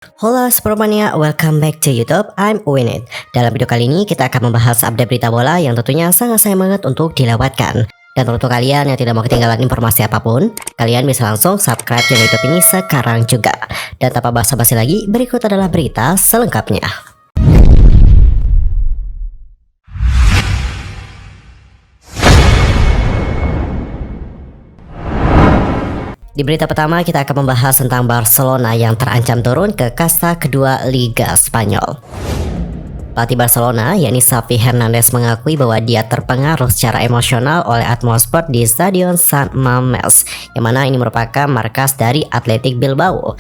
Halo Supermania, welcome back to YouTube. I'm Winit. Dalam video kali ini kita akan membahas update berita bola yang tentunya sangat sayang banget untuk dilewatkan. Dan untuk kalian yang tidak mau ketinggalan informasi apapun, kalian bisa langsung subscribe channel YouTube ini sekarang juga. Dan tanpa basa-basi lagi, berikut adalah berita selengkapnya. Di berita pertama kita akan membahas tentang Barcelona yang terancam turun ke kasta kedua Liga Spanyol. Pelatih Barcelona, yakni Xavi Hernandez, mengakui bahwa dia terpengaruh secara emosional oleh atmosfer di Stadion San Mamés, yang mana ini merupakan markas dari Athletic Bilbao.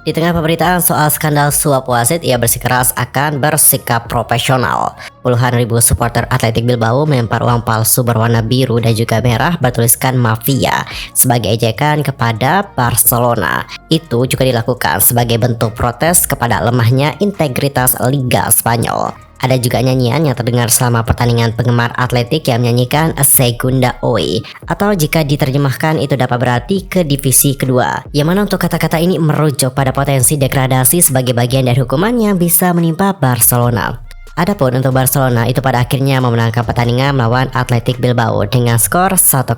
Di tengah pemberitaan soal skandal suap wasit, ia bersikeras akan bersikap profesional. Puluhan ribu supporter Athletic Bilbao melempar uang palsu berwarna biru dan juga merah bertuliskan Mafia sebagai ejekan kepada Barcelona. Itu juga dilakukan sebagai bentuk protes kepada lemahnya integritas Liga Spanyol. Ada juga nyanyian yang terdengar selama pertandingan penggemar Atletik yang menyanyikan Segunda Oi, atau jika diterjemahkan itu dapat berarti ke divisi kedua, yang mana untuk kata-kata ini merujuk pada potensi degradasi sebagai bagian dari hukuman yang bisa menimpa Barcelona. Adapun untuk Barcelona itu pada akhirnya memenangkan pertandingan melawan Athletic Bilbao dengan skor 1-0.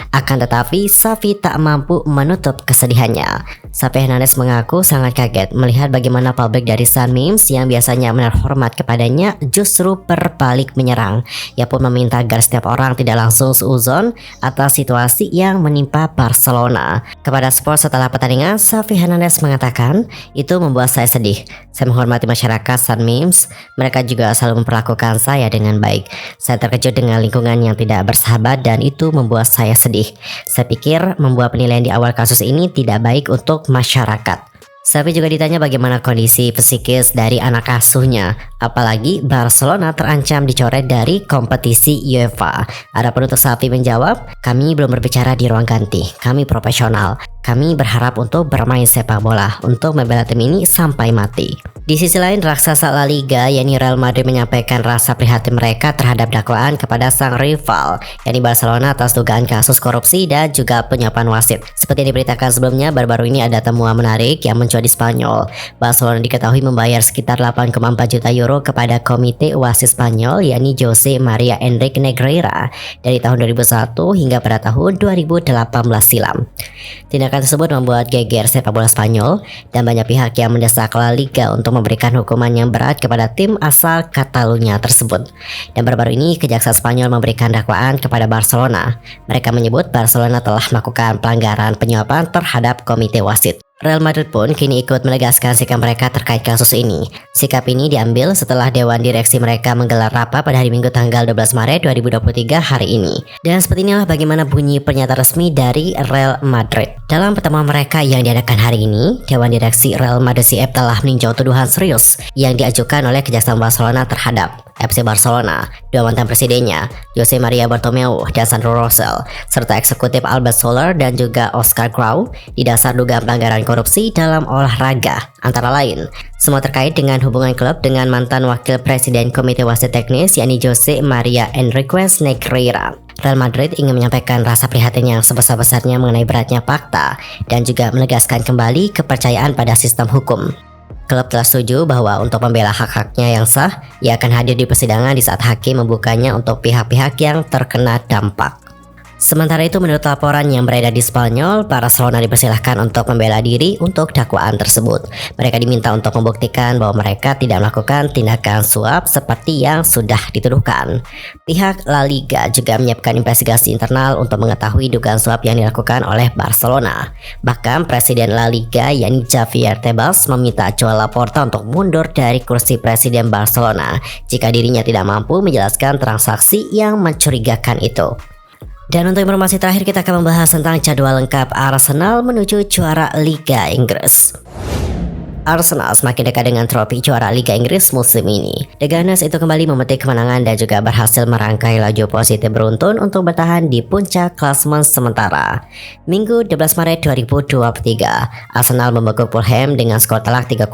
Akan tetapi Xavi tak mampu menutup kesedihannya. Xavi Hernandez mengaku sangat kaget melihat bagaimana publik dari San Mamés yang biasanya menaruh hormat kepadanya justru berbalik menyerang. Ia pun meminta agar setiap orang tidak langsung seuzon atas situasi yang menimpa Barcelona. Kepada Sport setelah pertandingan, Xavi Hernandez mengatakan, "Itu membuat saya sedih. Saya menghormati masyarakat San Mamés. Mereka juga selalu memperlakukan saya dengan baik. Saya terkejut dengan lingkungan yang tidak bersahabat dan itu membuat saya sedih. Saya pikir membuat penilaian di awal kasus ini tidak baik untuk masyarakat." Xavi juga ditanya bagaimana kondisi psikis dari anak asuhnya, apalagi Barcelona terancam dicoret dari kompetisi UEFA. Adapun untuk Xavi menjawab, "Kami belum berbicara di ruang ganti. Kami profesional. Kami berharap untuk bermain sepak bola untuk membela tim ini sampai mati." Di sisi lain, raksasa La Liga yakni Real Madrid menyampaikan rasa prihatin mereka terhadap dakwaan kepada sang rival yakni Barcelona atas dugaan kasus korupsi dan juga penyuapan wasit. Seperti yang diberitakan sebelumnya, baru-baru ini ada temuan menarik yang mencuat di Spanyol. Barcelona diketahui membayar sekitar 8,4 juta euro kepada komite wasit Spanyol yakni Jose Maria Enrique Negreira dari tahun 2001 hingga pada tahun 2018 silam. Tindakan tersebut membuat geger sepak bola Spanyol dan banyak pihak yang mendesak La Liga untuk memberikan hukuman yang berat kepada tim asal Catalunya tersebut. Dan baru-baru ini kejaksaan Spanyol memberikan dakwaan kepada Barcelona. Mereka menyebut Barcelona telah melakukan pelanggaran penyuapan terhadap komite wasit. Real Madrid pun kini ikut menegaskan sikap mereka terkait kasus ini. Sikap ini diambil setelah Dewan Direksi mereka menggelar rapat pada hari Minggu tanggal 12 Maret 2023 hari ini. Dan seperti inilah bagaimana bunyi pernyataan resmi dari Real Madrid. Dalam pertemuan mereka yang diadakan hari ini, Dewan Direksi Real Madrid CF telah meninjau tuduhan serius yang diajukan oleh Kejaksaan Barcelona terhadap FC Barcelona, dua mantan presidennya, Jose Maria Bartomeu dan Sandro Rosell, serta eksekutif Albert Soler dan juga Oscar Grau di dasar dugaan pelanggaran korupsi dalam olahraga, antara lain semua terkait dengan hubungan klub dengan mantan wakil presiden komite wasit teknis yakni Jose Maria Enrique Negreira. Real Madrid ingin menyampaikan rasa prihatin yang sebesar-besarnya mengenai beratnya fakta dan juga menegaskan kembali kepercayaan pada sistem hukum. Klub telah setuju bahwa untuk membela hak-haknya yang sah, ia akan hadir di persidangan di saat hakim membukanya untuk pihak-pihak yang terkena dampak. Sementara itu, menurut laporan yang beredar di Spanyol, Barcelona dipersilahkan untuk membela diri untuk dakwaan tersebut. Mereka diminta untuk membuktikan bahwa mereka tidak melakukan tindakan suap seperti yang sudah dituduhkan. Pihak La Liga juga menyiapkan investigasi internal untuk mengetahui dugaan suap yang dilakukan oleh Barcelona. Bahkan Presiden La Liga yakni Javier Tebas meminta Joan Laporta untuk mundur dari kursi Presiden Barcelona jika dirinya tidak mampu menjelaskan transaksi yang mencurigakan itu. Dan untuk informasi terakhir kita akan membahas tentang jadwal lengkap Arsenal menuju juara Liga Inggris. Arsenal semakin dekat dengan trofi juara Liga Inggris musim ini. The Gunners itu kembali memetik kemenangan dan juga berhasil merangkai laju positif beruntun untuk bertahan di puncak klasemen sementara. Minggu 12 Maret 2023, Arsenal membekuk Fulham dengan skor telak 3-0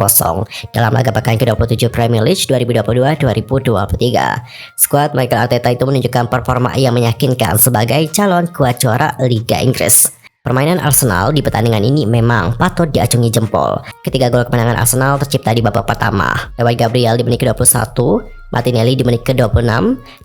dalam laga pekan ke-27 Premier League 2022-2023. Skuad Mikel Arteta itu menunjukkan performa yang meyakinkan sebagai calon kuat juara Liga Inggris. Permainan Arsenal di pertandingan ini memang patut diacungi jempol. Ketiga gol kemenangan Arsenal tercipta di babak pertama lewat Gabriel di menit ke-21, Martinelli di menit ke-26,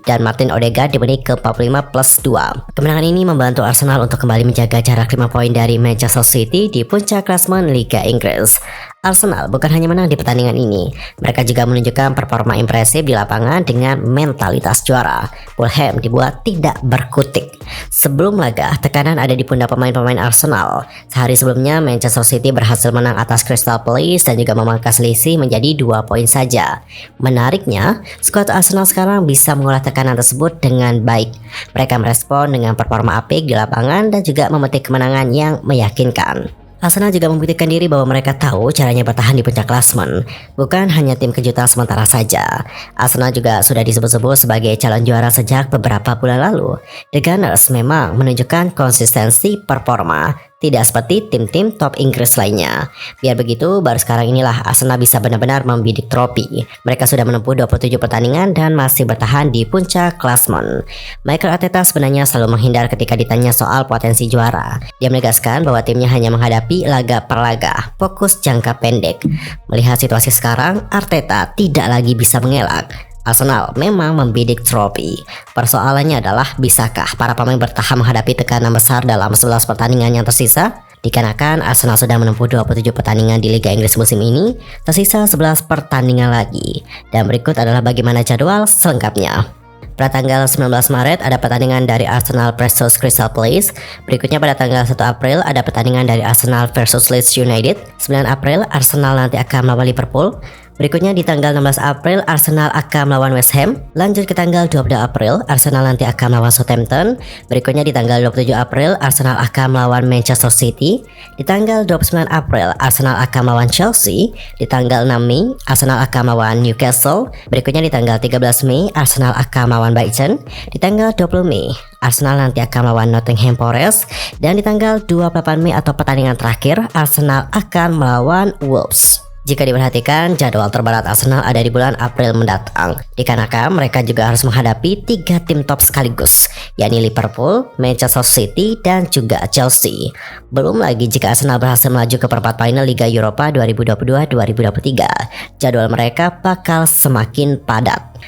dan Martin Odegaard di menit ke-45 plus 2. Kemenangan ini membantu Arsenal untuk kembali menjaga jarak 5 poin dari Manchester City di puncak klasemen Liga Inggris. Arsenal bukan hanya menang di pertandingan ini, mereka juga menunjukkan performa impresif di lapangan dengan mentalitas juara. Fulham dibuat tidak berkutik. Sebelum laga, tekanan ada di pundak pemain-pemain Arsenal. Sehari sebelumnya, Manchester City berhasil menang atas Crystal Palace dan juga memangkas selisih menjadi 2 poin saja. Menariknya, skuad Arsenal sekarang bisa mengolah tekanan tersebut dengan baik. Mereka merespon dengan performa apik di lapangan dan juga memetik kemenangan yang meyakinkan. Arsenal juga membuktikan diri bahwa mereka tahu caranya bertahan di puncak klasemen. Bukan hanya tim kejutan sementara saja. Arsenal juga sudah disebut-sebut sebagai calon juara sejak beberapa bulan lalu. The Gunners memang menunjukkan konsistensi performa, tidak seperti tim-tim top Inggris lainnya. Biar begitu, baru sekarang inilah Arsenal bisa benar-benar membidik trofi. Mereka sudah menempuh 27 pertandingan dan masih bertahan di puncak klasemen. Mikel Arteta sebenarnya selalu menghindar ketika ditanya soal potensi juara. Dia menegaskan bahwa timnya hanya menghadapi laga per laga, fokus jangka pendek. Melihat situasi sekarang, Arteta tidak lagi bisa mengelak. Arsenal memang membidik trofi. Persoalannya adalah bisakah para pemain bertahan menghadapi tekanan besar dalam 11 pertandingan yang tersisa? Dikarenakan Arsenal sudah menempuh 27 pertandingan di Liga Inggris musim ini, tersisa 11 pertandingan lagi. Dan berikut adalah bagaimana jadwal selengkapnya. Pada tanggal 19 Maret ada pertandingan dari Arsenal versus Crystal Palace. Berikutnya pada tanggal 1 April ada pertandingan dari Arsenal versus Leeds United. 9 April Arsenal nanti akan melawan Liverpool. Berikutnya di tanggal 16 April Arsenal akan melawan West Ham. Lanjut ke tanggal 20 April Arsenal nanti akan melawan Southampton. Berikutnya di tanggal 27 April Arsenal akan melawan Manchester City. Di tanggal 29 April Arsenal akan melawan Chelsea. Di tanggal 6 Mei Arsenal akan melawan Newcastle. Berikutnya di tanggal 13 Mei Arsenal akan melawan Brighton. Di tanggal 20 Mei Arsenal nanti akan melawan Nottingham Forest. Dan di tanggal 28 Mei atau pertandingan terakhir Arsenal akan melawan Wolves. Jika diperhatikan, jadwal terberat Arsenal ada di bulan April mendatang. Dikarenakan mereka juga harus menghadapi 3 tim top sekaligus, yakni Liverpool, Manchester City, dan juga Chelsea. Belum lagi jika Arsenal berhasil melaju ke perempat final Liga Eropa 2022-2023, jadwal mereka bakal semakin padat.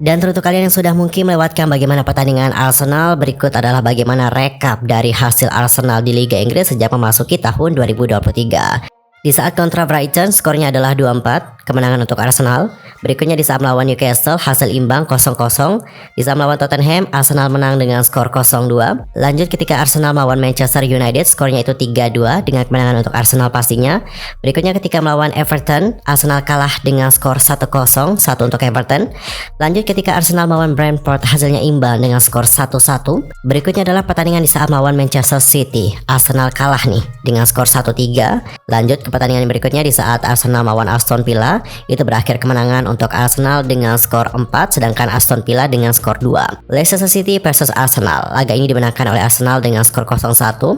Dan untuk kalian yang sudah mungkin melewatkan bagaimana pertandingan Arsenal, berikut adalah bagaimana rekap dari hasil Arsenal di Liga Inggris sejak memasuki tahun 2023. Di saat kontra Brighton, skornya adalah 2-4, kemenangan untuk Arsenal. Berikutnya di saat melawan Newcastle, hasil imbang 0-0. Di saat melawan Tottenham, Arsenal menang dengan skor 0-2. Lanjut ketika Arsenal melawan Manchester United, skornya itu 3-2 dengan kemenangan untuk Arsenal pastinya. Berikutnya ketika melawan Everton, Arsenal kalah dengan skor 1-0, 1 untuk Everton. Lanjut ketika Arsenal melawan Brentford, hasilnya imbang dengan skor 1-1. Berikutnya adalah pertandingan di saat melawan Manchester City, Arsenal kalah nih dengan skor 1-3. Lanjut ke pertandingan berikutnya di saat Arsenal melawan Aston Villa, itu berakhir kemenangan untuk Arsenal dengan skor 4, sedangkan Aston Villa dengan skor 2. Leicester City versus Arsenal, laga ini dimenangkan oleh Arsenal dengan skor 0-1.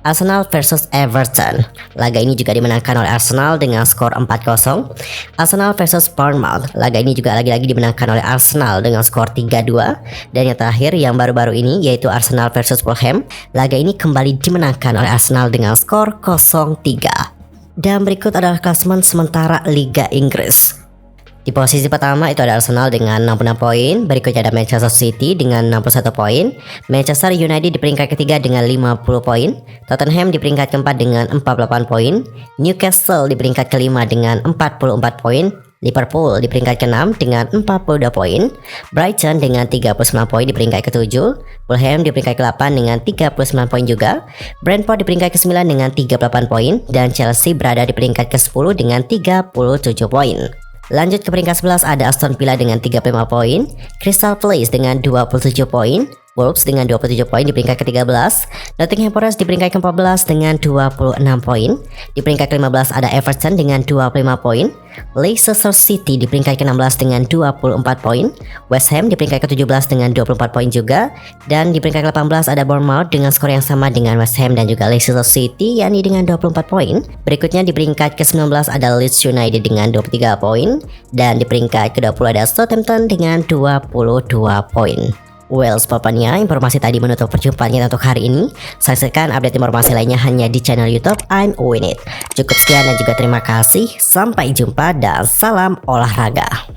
Arsenal versus Everton, laga ini juga dimenangkan oleh Arsenal dengan skor 4-0. Arsenal versus Bournemouth, laga ini juga lagi-lagi dimenangkan oleh Arsenal dengan skor 3-2. Dan yang terakhir yang baru-baru ini yaitu Arsenal versus Fulham, laga ini kembali dimenangkan oleh Arsenal dengan skor 0-3. Dan berikut adalah klasemen sementara Liga Inggris. Di posisi pertama itu ada Arsenal dengan 66 poin, berikutnya ada Manchester City dengan 61 poin, Manchester United di peringkat ketiga dengan 50 poin, Tottenham di peringkat keempat dengan 48 poin, Newcastle di peringkat kelima dengan 44 poin, Liverpool di peringkat ke-6 dengan 42 poin, Brighton dengan 39 poin di peringkat ke-7, Fulham di peringkat ke-8 dengan 39 poin juga, Brentford di peringkat ke-9 dengan 38 poin, dan Chelsea berada di peringkat ke-10 dengan 37 poin. Lanjut ke peringkat 11 ada Aston Villa dengan 35 poin, Crystal Palace dengan 27 poin, Wolves dengan 27 poin di peringkat ke-13, Nottingham Forest di peringkat ke-14 dengan 26 poin, di peringkat ke-15 ada Everton dengan 25 poin, Leicester City di peringkat ke-16 dengan 24 poin, West Ham di peringkat ke-17 dengan 24 poin juga, dan di peringkat ke-18 ada Bournemouth dengan skor yang sama dengan West Ham dan juga Leicester City yakni dengan 24 poin. Berikutnya di peringkat ke-19 ada Leeds United dengan 23 poin, dan di peringkat ke-20 ada Southampton dengan 22 poin. Well, Spotmania, informasi tadi menutup perjumpaan kita untuk hari ini. Saksikan update informasi lainnya hanya di channel YouTube I'm Winit. Cukup sekian dan juga terima kasih. Sampai jumpa dan salam olahraga.